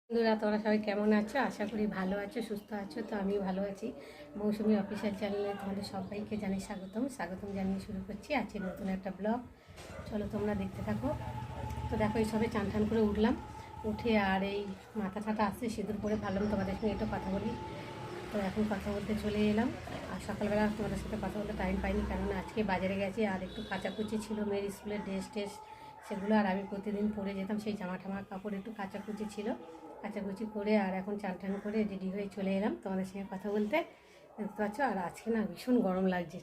বন্ধুরা, তোমরা সবাই কেমন আছো? আশা করি ভালো আছো, সুস্থ আছো। তো আমিও ভালো আছি। মৌসুমি অফিসিয়াল চ্যানেলে তোমাদের সবাইকে জানাই স্বাগতম জানিয়ে শুরু করছি আজকে নতুন একটা ব্লগ। চলো তোমরা দেখতে থাকো। তো দেখো, এই সবে চান টান করে উঠলাম, উঠে আর এই মাথা ঠাটা আসছে, সিঁদুর পরে ভাবলাম তোমাদের সঙ্গে একটু কথা বলি। তো এখন কথা বলতে চলে এলাম। আর সকালবেলা তোমাদের সাথে কথা বলতে টাইম পাইনি, কেননা আজকে বাজারে গেছি আর একটু কাচাকুচি ছিল মেয়ের স্কুলের ড্রেস সেগুলো। আর আমি প্রতিদিন পরে যেতাম সেই জামা ঠামা কাপড় একটু কাচাকুচি ছিল, কাচাকুচি করে আর এখন চান টান করে রেডি হয়ে চলে এলাম তোমাদের সঙ্গে কথা বলতে। দেখতে পাচ্ছ, আর আজকে না ভীষণ গরম লাগছে,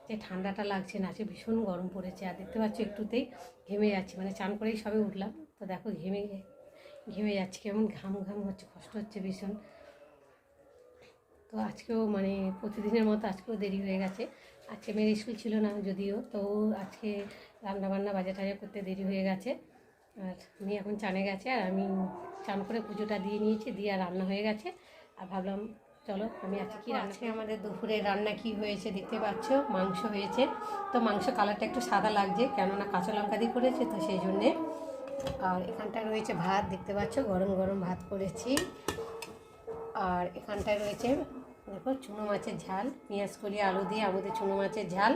যে ঠান্ডাটা লাগছে না, আজকে ভীষণ গরম পড়েছে। আর দেখতে পাচ্ছ একটুতেই ঘেমে যাচ্ছি, মানে চান করেই সবে উঠলাম। তো দেখো ঘেমে ঘেমে যাচ্ছে, কেমন ঘাম ঘাম হচ্ছে, কষ্ট হচ্ছে ভীষণ। তো আজকেও মানে প্রতিদিনের মতো আজকেও দেরি হয়ে গেছে। আজকে মেয়ের স্কুল ছিল না যদিও, তো আজকে রান্নাবান্না বাজার টাজার করতে দেরি হয়ে গেছে। আর মেয়ে এখন চানে গেছে, আর আমি চান করে পুজোটা দিয়ে নিয়েছি, দিয়ে আর রান্না হয়ে গেছে। আর ভাবলাম চলো আমি আজকে কি রান্না। আজকে আমাদের দুপুরে রান্না কি হয়েছে দেখতে পাচ্ছ, মাংস হয়েছে। তো মাংস কালারটা একটু সাদা লাগছে, কেননা কাঁচা লঙ্কা দিয়ে করেছে, তো সেই জন্যে। আর এখানটায় রয়েছে ভাত, দেখতে পাচ্ছ গরম গরম ভাত করেছি। আর এখানটায় রয়েছে দেখো চুনো মাছের ঝাল, পেঁয়াজ কলি আলু দিয়ে আমাদের চুনো মাছের ঝাল।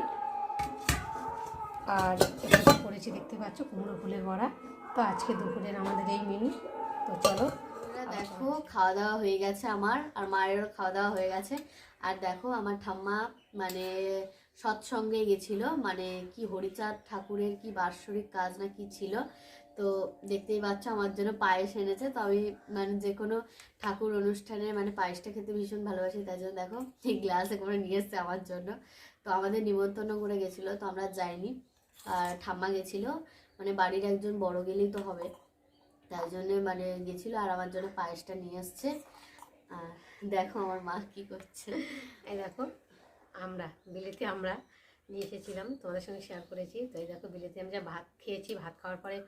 আর এখানটা করেছি দেখতে পাচ্ছ কুমড়ো ফুলের বড়া। তো আজকে দুপুরের আমাদের এই মেনু। তো চলো দেখো, খাওয়া দাওয়া হয়ে গেছে আমার, আর মায়েরও খাওয়া দাওয়া হয়ে গেছে। আর দেখো আমার ঠাম্মা মানে সৎসঙ্গে গেছিল, মানে কি হরিচাঁদ ঠাকুরের কি বাৎসরিক কাজ না কি ছিল। তো দেখতেই পাচ্ছ আমার জন্য পায়েস এনেছে। তো আমি মানে যে কোনো ঠাকুর অনুষ্ঠানে মানে পায়েসটা খেতে ভীষণ ভালোবাসি, তাই জন্য দেখো এই গ্লাসে করে নিয়ে এসছে আমার জন্য। তো আমাদের নিমন্ত্রণ করে গেছিলো, তো আমরা যাইনি, আর ঠাম্মা গেছিলো, মানে বাড়ির একজন বড় গেলেই তো হবে, তাই জন্যে মানে গেছিলো, আর আমার জন্য পায়েসটা নিয়ে আসছে। আর দেখো আমার মা কি করছে। এই দেখো আমরা বিলেতি আমরা নিয়ে এসেছিলাম, তোমাদের সঙ্গে শেয়ার করেছি। তো এই দেখো বিলেতি আমি যা ভাত খেয়েছি, ভাত খাওয়ার পরে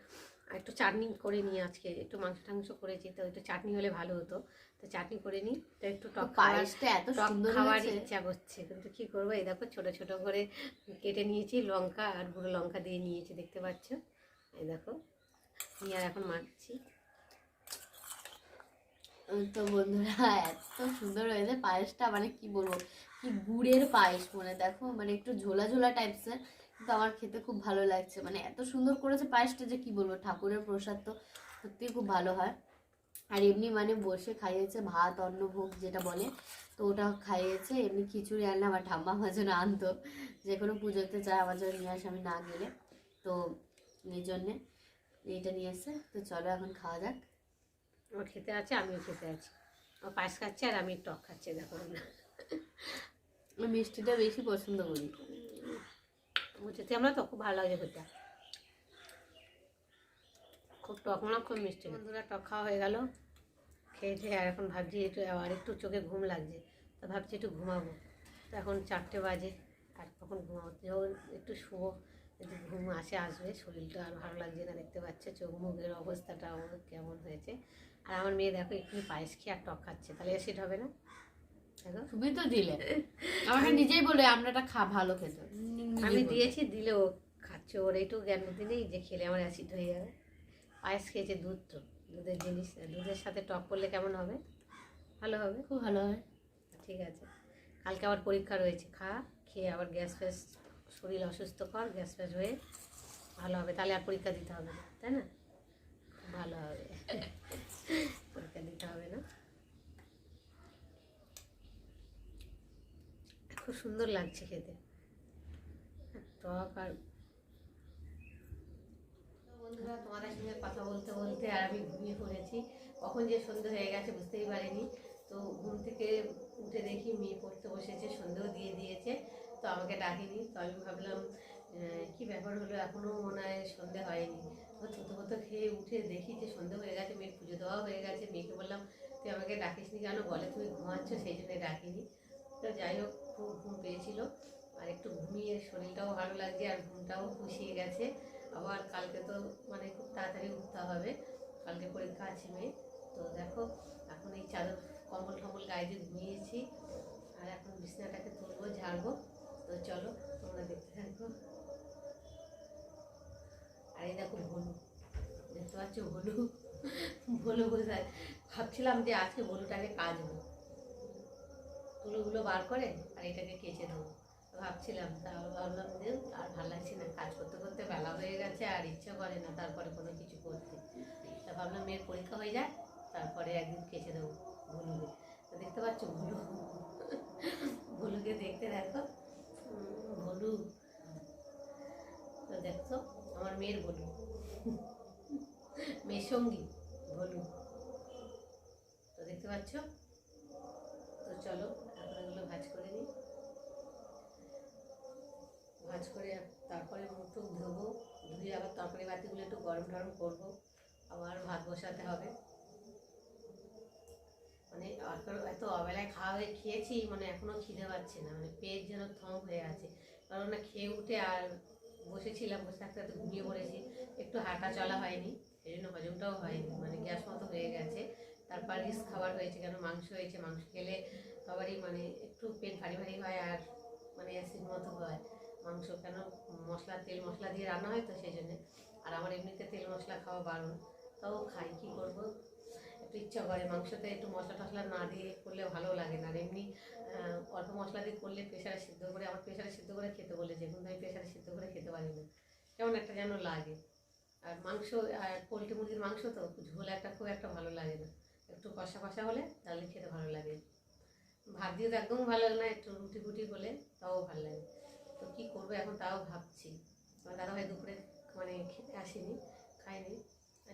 একটু চাটনি করে নিয়ে আজকে একটু মাংস টাংস করেছি, তো একটু চাটনি হলে ভালো হতো। তো চাটনি করে নিই, তো একটু পায়েসটা এত সুন্দর খাওয়ার হয়েছে। ইচ্ছা করছে, কিন্তু কী করবো। এই দেখো ছোটো ছোটো করে কেটে নিয়েছি, লঙ্কা আর গুঁড়ো লঙ্কা দিয়ে নিয়েছি, দেখতে পাচ্ছ। এই দেখো নিয়ে আর এখন মাখছি। তো বন্ধুরা, এত সুন্দর হয়েছে পায়েসটা, মানে কি বলবো, কি গুড়ের পায়েস, মানে দেখো মানে একটু ঝোলা ঝোলা টাইপসের, কিন্তু আমার খেতে খুব ভালো লাগছে। মানে এত সুন্দর করেছে পায়েসটা যে কি বলবো, ঠাকুরের প্রসাদ তো সত্যিই খুব ভালো হয়। আর এমনি মানে বসে খাইয়েছে ভাত অন্নভোগ যেটা বলে, তো ওটা খাইয়েছে। এমনি খিচুড়ি আনলে আমার ঠাম্মা আমার জন্য আনতো, যে কোনো পুজোতে চায় আমার জন্য নিয়ে আসে আমি না গেলে, তো এই জন্যে এইটা নিয়ে এসছে। তো চলো এখন খাওয়া যাক। ও খেতে আছে, আমিও খেতে আছি। ও পায়েস খাচ্ছে আর আমি টক খাচ্ছি, দেখো না। আমি মিষ্টিটা বেশি পছন্দ করি। বুঝেছি, আমরা তো খুব ভালো লাগে খেতে, খুব টক না খুব মিষ্টি। বন্ধুরা, টক খাওয়া হয়ে গেল, খেয়েছে। আর এখন ভাবছি একটু আর একটু চোখে ঘুম লাগছে, তো ভাবছি একটু ঘুমাবো। তো এখন 4টে বাজে, আর কখন ঘুমাবো, যখন একটু শুবো, যদি ঘুম আসবে, শরীরটা আর ভালো লাগছে না, দেখতে পাচ্ছে চোখ মুখের অবস্থাটা আমার কেমন হয়েছে। আর আমার মেয়ে দেখো এক্ষুনি পায়েস খেয়ে আর টক খাচ্ছে, তাহলে অ্যাসিড হবে না? দেখো তুমি তো দিলে, আমাকে নিজেই বলে আমরাটা ভালো খেতে, আমি দিয়েছি, দিলেও খাচ্ছে। ওর একটু জ্ঞান বুদ্ধি নেই যে খেলে আমার অ্যাসিড হয়ে যাবে। পায়েস খেয়েছে, দুধ তো দুধের জিনিস, দুধের সাথে টক করলে কেমন হবে? ভালো হবে, খুব ভালো হয়। ঠিক আছে, কালকে আবার পরীক্ষা রয়েছে, খেয়ে আবার গ্যাস ফ্যাস, শরীর অসুস্থ কর, গ্যাস ফ্যাস হয়ে ভালো হবে, তাহলে আর পরীক্ষা দিতে হবে না, তাই না? ভালো হবে, পরীক্ষা দিতে হবে না। খুব সুন্দর লাগছে খেতে, টক। আর বন্ধুরা, তোমাদের সঙ্গে কথা বলতে বলতে আর আমি ঘুমিয়ে পড়েছি, কখন যে সন্ধে হয়ে গেছে বুঝতেই পারিনি। তো ঘুম থেকে উঠে দেখি মেয়ে পড়তে বসেছে, সন্ধেও দিয়ে দিয়েছে, তো আমাকে ডাকেনি। তো আমি ভাবলাম কি ব্যাপার হলো, এখনও মনে হয় সন্ধে হয়নি। তো থুতো থুতো খেয়ে উঠে দেখি যে সন্ধে হয়ে গেছে, মেয়ের পুজো দেওয়া হয়ে গেছে। মেয়েকে বললাম তুই আমাকে ডাকিসনি কেন, বলে তুমি ঘুমাচ্ছ, সেই জন্যই ডাকিনি। তো যাই হোক, খুব ঘুম পেয়েছিল, আর একটু ঘুমিয়ে শরীরটাও ভালো লাগছে, আর ঘুমটাও পুষিয়ে গেছে। আবার কালকে তো মানে খুব তাড়াতাড়ি উঠতে হবে, কালকে পরীক্ষা আছে মেয়ে। তো দেখো এখন এই চাদর কম্বল টম্বল গায়ে দিয়ে ঘুমিয়েছি, আর এখন বিছানাটাকে তুলবো, ঝাড়বো। তো চলো তোমরা দেখতে থাকো। আর এই দেখো ভলু, দেখতে পাচ্ছ ভলু, ভলু বোঝায় ভাবছিলাম যে আজকে ভুলুটাকে কাচবো, তুলোগুলো বার করে আর এটাকে কেচে দেবো ভাবছিলাম। তারপর ভাবলাম যে আর ভালো লাগছে না, কাজ করতে করতে বেলা হয়ে গেছে আর ইচ্ছা করে না তারপরে কোনো কিছু করতে। তা ভাবলাম মেয়ের পরীক্ষা হয়ে যায় তারপরে একদিন কেচে দেবো ভুলুকে। তো দেখতে পাচ্ছ ভুলুকে দেখতে দেখো, ভুলু তো দেখছো আমার মেয়ের ভুলু, মেয়ের সঙ্গী ভুলু, তো দেখতে পাচ্ছ। তো চলো এখন এগুলো ভাজ করে নিই, ভাজ করে তারপরে মুখ টুক ধোবো, ধুয়ে আবার তরকারি বাতিগুলো একটু গরম টরম করবো, আবার ভাত বসাতে হবে। মানে এত অবেলায় খাওয়া হয়ে খেয়েছি, মানে এখনো খিদে পাচ্ছে না, মানে পেট যেন থম হয়ে আছে। কারণ না খেয়ে উঠে আর বসেছিলাম, বসে থাকতে থাকতে ঘুমিয়ে পড়েছি, একটু হাঁটা চলা হয়নি, এই জন্য হজমটাও হয়নি, মানে গ্যাস মতো হয়ে গেছে। তারপর রিস্ক খাবার হয়েছে, কেন মাংস হয়েছে, মাংস খেলে সবারই মানে একটু পেট ভারী ভারী হয় আর মানে অ্যাসিড মতো হয় মাংস, কেন মশলা তেল মশলা দিয়ে রান্না হয় তো সেই জন্যে। আর আমার এমনিতে তেল মশলা খাওয়া বারণ, তাও খাই, কী করবো, একটু ইচ্ছা করে। মাংসতে একটু মশলা টশলা না দিয়ে করলে ভালো লাগে না, আর এমনি অল্প মশলা দিয়ে করলে প্রেশারে সিদ্ধ করে, আমার প্রেশারে সিদ্ধ করে খেতে বলেছে, কিন্তু আমি প্রেশারে সিদ্ধ করে খেতে পারি না, কেমন একটা যেন লাগে। আর মাংস, আর পোলট্রি মুরগির মাংস তো ঝোল একটা খুব একটা ভালো লাগে না, একটু কষা কষা হলে তাহলে খেতে ভালো লাগে। ভাত দিয়ে তো একদম ভালো লাগে না, একটু রুটি ফুটি হলে তাও ভালো লাগে। তো কী করবো এখন তাও ভাবছি। আমার দাদাভাই দুপুরে মানে খেতে আসেনি, খায়নি,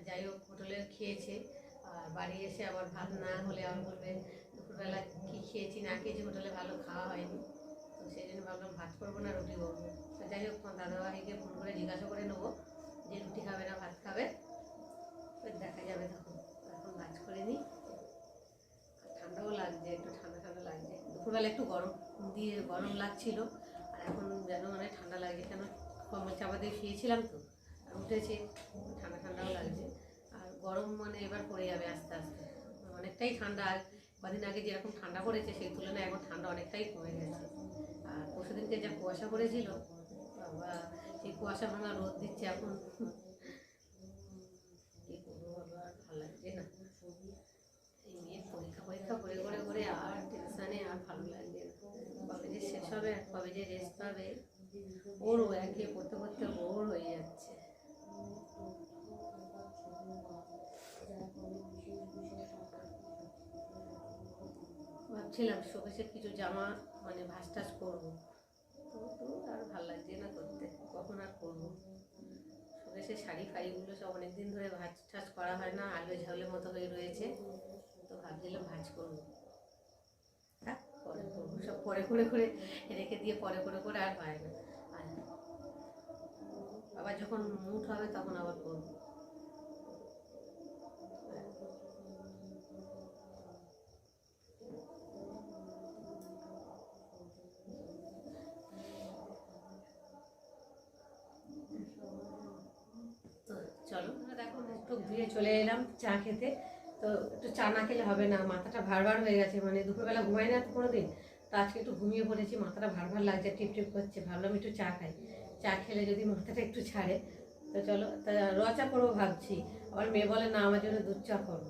যাই হোক হোটেলে খেয়েছে, আর বাড়ি এসে আবার ভাত না হলে আবার বলবে দুপুরবেলা কী খেয়েছি না খেয়েছি, হোটেলে ভালো খাওয়া হয়নি। তো সেই জন্য ভাবলাম ভাত করবো না রুটি করবো। তো যাই হোক তোমার দাদাভাইকে ফোন করে জিজ্ঞাসা করে নেবো যে রুটি খাবে না ভাত খাবে, দেখা যাবে তখন। এখন ভাজ করে নিই, ঠান্ডাও লাগছে, একটু ঠান্ডা ঠান্ডা লাগছে, দুপুরবেলা একটু গরম দিয়ে গরম লাগছিল, আর এখন যেন মানে ঠান্ডা লাগছে, কেন কম্বল চাপা দিয়ে শুয়েছিলাম তো, আর উঠেছে, ঠান্ডা ঠান্ডাও লাগছে। আর গরম মানে এবার পড়ে যাবে আস্তে আস্তে, অনেকটাই ঠান্ডা, কদিন আগে যেরকম ঠান্ডা পড়েছে সেই তুলনায় এখন ঠান্ডা অনেকটাই কমে গেছে। আর পরশুদিনকে যা কুয়াশা পড়েছিল বাবা, সেই কুয়াশা ভাঙা রোদ দিচ্ছে এখন, কী করবো বলো, আর ভালো লাগছে না। এই মেয়ের পরীক্ষা পরীক্ষা করে করে করে আর টেনশানে আর ভালো লাগছে না, কবে যে শেষ হবে কবে যে রেস্ট পাবে, ওর একে পড়তে পড়তে বোর হয়ে যাচ্ছে। ভাবছিলাম শোকেসের কিছু জামা মানে ভাঁজ টাজ করবো, তো আর ভালো লাগছে না করতে, কখন আর করবো। শোকেসের শাড়ি ফাড়িগুলো সব অনেকদিন ধরে ভাঁজ টাজ করা হয় না, আলু ঝাউলের মতো হয়ে রয়েছে, তো ভাবছিলাম ভাঁজ করবো, পরে করবো, সব পরে করে করে রেখে দিয়ে পরে করে করে আর হয় না। আর আবার যখন মুড হবে তখন আবার করবো। তো চলো দেখো মুখ টুক ধুয়ে চলে এলাম চা খেতে। তো একটু চা না খেলে হবে না, মাথাটা ভার ভার হয়ে গেছে, মানে দুপুরবেলা ঘুমাই না তো কোনো দিন, তো আজকে একটু ঘুমিয়ে পড়েছি, মাথাটা ভার ভার লাগছে, টিপ টিপ করছে, ভাবলাম একটু চা খাই, চা খেলে যদি মাথাটা একটু ছাড়ে। তো চলো তা র চা করবো ভাবছি, আবার মেয়ে বলে না আমার জন্য দুধ চা করো,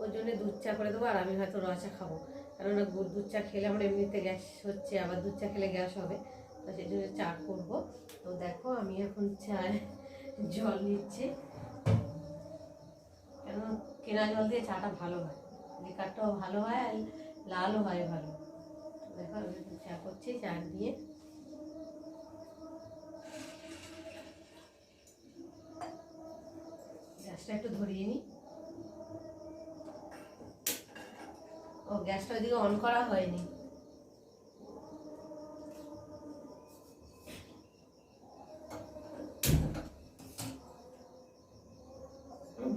ওর জন্য দুধ চা করে দেবো, আর আমি হয়তো র চা খাবো, কেননা দুধ চা খেলে আমার এমনিতে গ্যাস হচ্ছে, আবার দুধ চা খেলে গ্যাস হবে, তো সেই জন্য চা করবো। তো দেখো আমি এখন চায় জল নিচ্ছি, কেন কেনা জল দিয়ে চাটা ভালো হয়, লিকারটাও ভালো হয় আর লালও হয় ভালো। দেখো আমি চা করছি, চা নিয়ে গ্যাসটা একটু ধরিয়ে নিই। ও গ্যাসটা ওইদিকে অন করা হয়নি,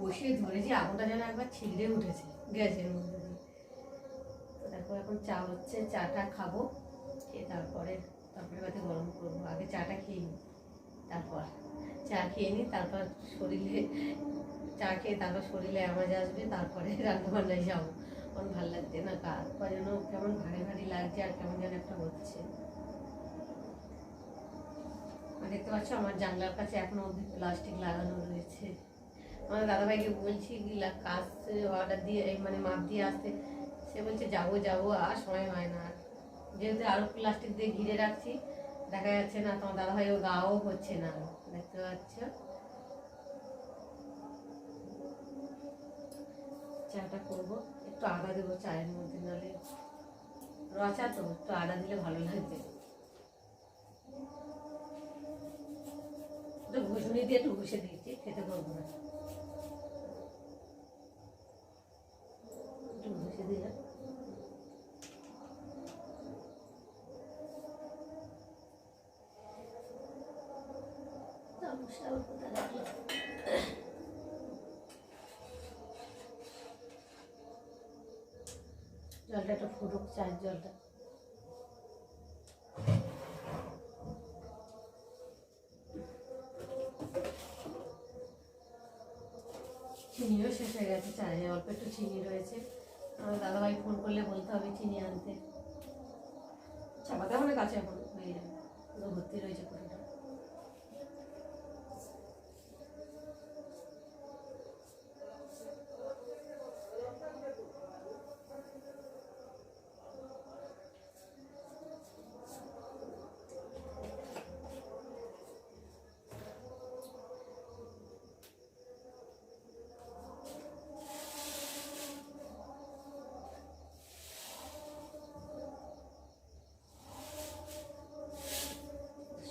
বসিয়ে ধরেছি, আগুনটা যেন একবার ছিঁড়ে উঠেছে গ্যাসের মধ্যে দিয়ে। তো দেখো এখন চা হচ্ছে, চাটা খাবো, খেয়ে তারপরে বাতি গরম করবো, আগে চাটা খেয়ে নিই, তারপর চা খেয়ে নিই, তারপর শরীরে চা খেয়ে তারপর শরীরে আওয়াজ আসবে, তারপরে রান্না বান্নায় যাবো। আমার ভালো লাগছে না, কাজ যেন কেমন ভারী ভারী লাগছে, আর কেমন যেন একটা হচ্ছে। দেখতে পাচ্ছ আমার জানলার কাছে এখনো অবধি প্লাস্টিক লাগানো রয়েছে, আমার দাদাভাইকে বলছি কাজ অর্ডার দিয়ে মানে মাপ দিয়ে আসতে, সে বলছে যাবো যাবো আর সময় হয় না। যেহেতু আরো প্লাস্টিক দিয়ে ঘিরে রাখছি, দেখা যাচ্ছে না, তোমার দাদাভাই ও গাও হচ্ছে না, দেখতে পাচ্ছ। চাটা করবো, একটু আদা দেবো চায়ের মধ্যে, নাহলে রচা তো একটু আদা দিলে ভালো লাগবে। একটু ঘুষুনি দিয়ে একটু ঘুষে দিয়েছি, খেতে পারবো না, একটু ঘুষে দিলাম। জলটা একটু ফুটুক, চায়ের জলটা। চিনিও শেষ হয়ে গেছে চায়ে, অল্প একটু চিনি রয়েছে। আমার দাদাভাই ফোন করলে বলতে হবে চিনি আনতে। চাপাতে অনেক আছে, এখন হয়ে যাবে, পুরো ভর্তি রয়েছে পুরোটা।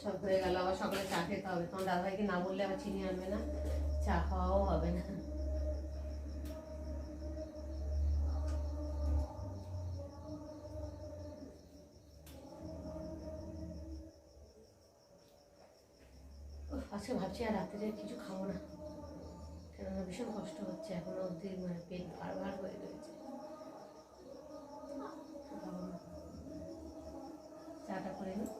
সব হয়ে গেল, আবার সকালে চা খেতে হবে। তোমার দাদাভাইকে না বললে আবার চিনি আনবে না, চা খাওয়াও হবে না। আজকে ভাবছি আর রাত্রে কিছু খাবো না, কেননা ভীষণ কষ্ট হচ্ছে, এখনো অব্দি মানে পেট ভার ভার হয়ে রয়েছে। খাবো না, চাটা করে নিই।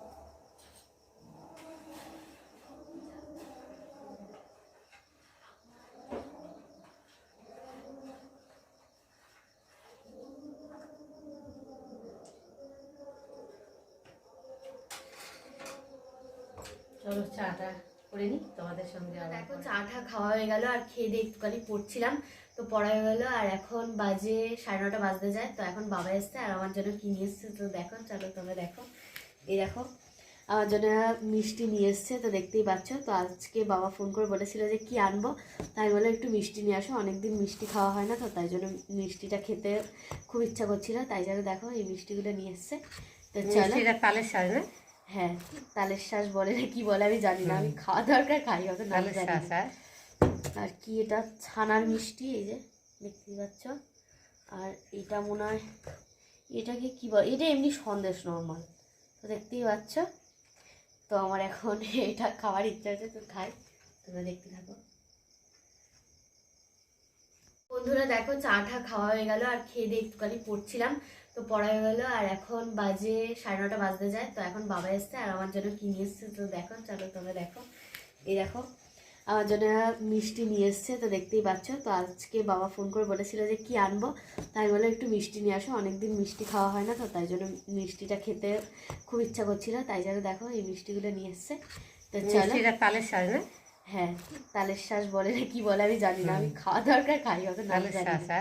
চলো চাটা করে নিই, তোমাদের সঙ্গে আবার দেখো চাটা খাওয়া হয়ে গেল, আর খেয়ে দিয়ে একটুখানি পড়ছিলাম, তো পড়া হয়ে গেলো। আর এখন বাজে 9:30 বাজতে যায়। তো এখন বাবা এসছে আর আমার জন্য কি নিয়ে এসছে তো দেখো, চলো তোমরা দেখো। এই দেখো আমার জন্য মিষ্টি নিয়ে এসছে, তো দেখতেই পাচ্ছ। তো আজকে বাবা ফোন করে বলেছিল যে কি আনবো, তাই বলে একটু মিষ্টি নিয়ে আসো, অনেকদিন মিষ্টি খাওয়া হয় না, তো তাই জন্য মিষ্টিটা খেতে খুব ইচ্ছা করছিল, তাই জন্য দেখো এই মিষ্টিগুলো নিয়ে এসছে। তো চলো, তালের শাঁস না? হ্যাঁ তালের শ্বাস বলে না কি বলে আমি জানি না, আমি খাওয়া দরকার খাই, অত নাম তালের জানি শাঁস। না। আর কি এটা ছানার মিষ্টি, এই যে দেখতেই পাচ্ছ। আর এটা মনে হয় এটাকে কি বলে, এটা এমনি সন্দেশ নর্মাল, তো দেখতেই পাচ্ছ। তো আমার এখন এটা খাওয়ার ইচ্ছা হচ্ছে, তো খাই, তোমরা দেখতে থাকো। বন্ধুরা দেখো চাটা খাওয়া হয়ে গেল, আর খেয়ে দিয়ে একটুখানি পড়ছিলাম, তো পড়া হয়ে গেলো। আর এখন বাজে 9:30 বাজতে যায়। তো এখন বাবা এসছে আর আমার জন্য কি নিয়ে এসছে তো দেখো, চলো তোমরা দেখো। এই দেখো আমার জন্য মিষ্টি নিয়ে এসছে, তো দেখতেই পাচ্ছ। তো আজকে বাবা ফোন করে বলেছিল যে কি আনবো, তাই বলে একটু মিষ্টি নিয়ে আসো, অনেকদিন মিষ্টি খাওয়া হয় না, তো তাই জন্য মিষ্টিটা খেতে খুব ইচ্ছা করছিল, তাই জন্য দেখো এই মিষ্টিগুলো নিয়ে এসছে। তো চলো, তালের শাঁস না? হ্যাঁ তালের শ্বাস বলে না কি বলে আমি জানি না, আমি খাওয়া দরকার খাই, অত নাম জানি না।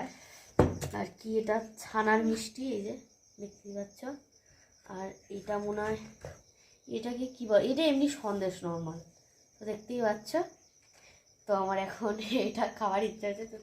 আর কি এটা ছানার মিষ্টি, এই যে দেখতেই পাচ্ছ। আর এটা মনে হয় এটাকে কি বলে, এটা এমনি সন্দেশ নর্মাল, তো দেখতেই পাচ্ছ। তো আমার এখন এটা খাওয়ার ইচ্ছা হচ্ছে, তো